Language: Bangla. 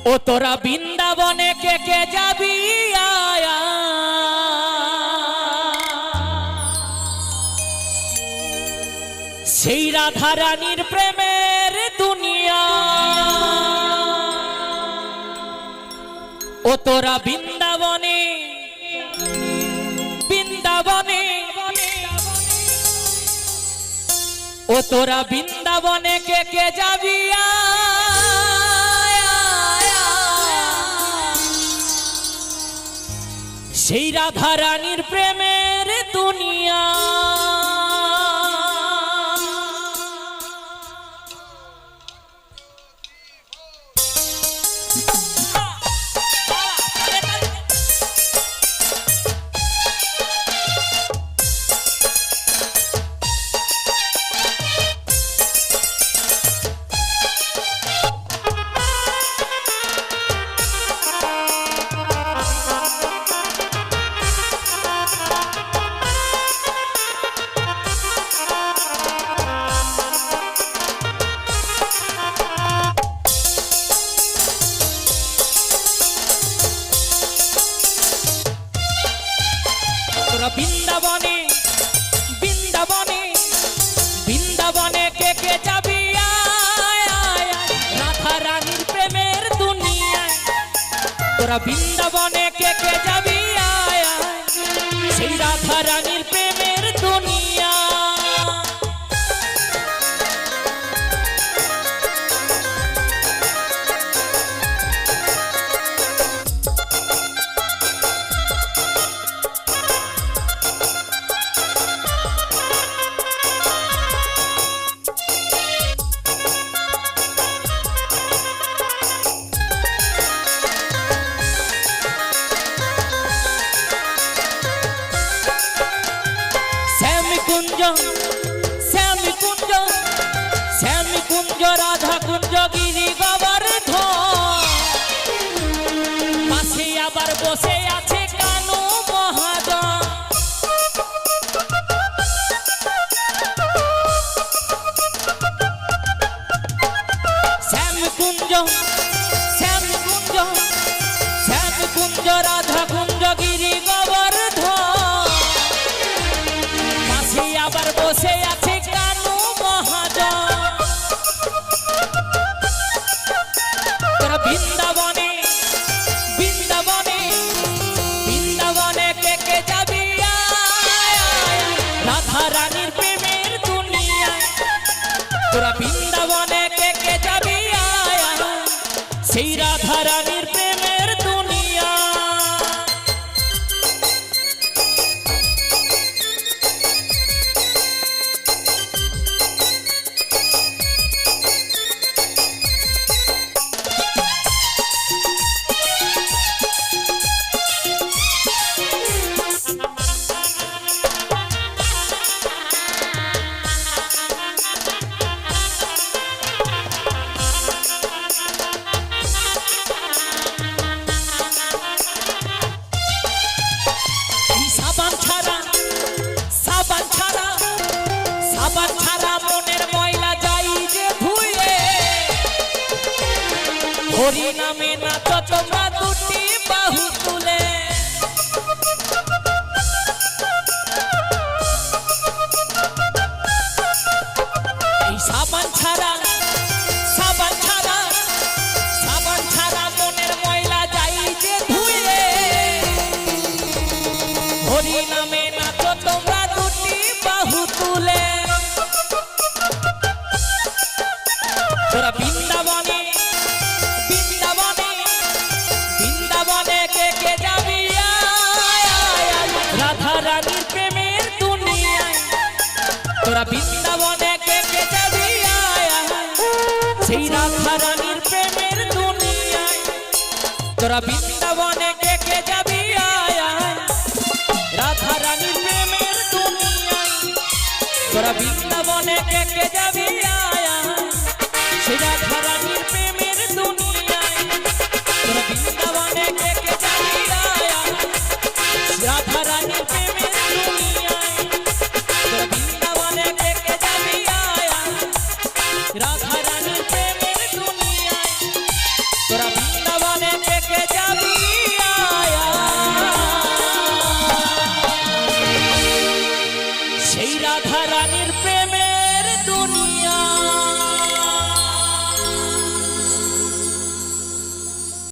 ও তোরা বৃন্দাবনে কে কে যাবি আয়া, সেই রাধা রানীর প্রেমের দুনিয়া। ও তোরা বৃন্দাবনে বৃন্দাবনে, ও তোরা বৃন্দাবনে কে কে যাবি আয়া, সেই রাধা রানীর প্রেমের দুনিয়া। বৃন্দাবনে বৃন্দাবনে বৃন্দাবনে কে কে যাবি রাধা রানীর প্রেমের দুনিয়ায়। তোরা বৃন্দাবনে কে কে যাবি সেই রাধা রানীর প্রেমের দুনিয়া। শ্যামী কুঞ্জ শ্যামী কুঞ্জ রাধা কুঞ্জ গিরি গোবর্ধন, পাশে আবার বসে আছে কানু মহাজন। শ্যামী কুঞ্জ শ্যামী কুঞ্জ শ্যামী কুঞ্জ রাধা কুঞ্জ গিরি গোবর্ধন, আবার বসে আছে কানু মহাজন। তোরা বৃন্দাবনে বৃন্দাবনে বৃন্দাবনে কে কে যাবি রাধা রানীর প্রেমের দুনিয়ায়। তোরা বৃন্দাবনে কে কে যাবি সেই রাধা রানীর প্রেমের দুনিয়া। সাবান ছাড়া মনের ময়লা যাই যে ধুয়ে, হরি নামে নাচো তোমরা দুটি বাহু তুলে। এই সাবান ছাড়া সাবান ছাড়া সাবান ছাড়া মনের ময়লা যাই যে ধুয়ে, হরি নামে নাচো তোমরা দুটি বাহু তুলে। তোরা বৃন্দাবনে বৃন্দাবনে বৃন্দাবনে কে কে যাবি রাধা রানীর প্রেমের দুনিয়ায়। তোরা বৃন্দাবনে কে কে যাবি সেই রাধা রানীর প্রেমের দুনিয়ায়। তোরা বৃন্দাবনে কে কে যাবি রাধা রানীর প্রেমের দুনিয়ায়। তোরা বৃন্দাবনে কে কে যাবি সেই রাধা রানীর প্রেমের দুনিয়ায়। তোরা বৃন্দাবনে কে কে যাবি রাধা রানীর প্রেমের দুনিয়ায়। তোরা বৃন্দাবনে কে কে যাবি রাধা রানীর প্রেমের দুনিয়ায়। তোরা বৃন্দাবনে রাধা রানী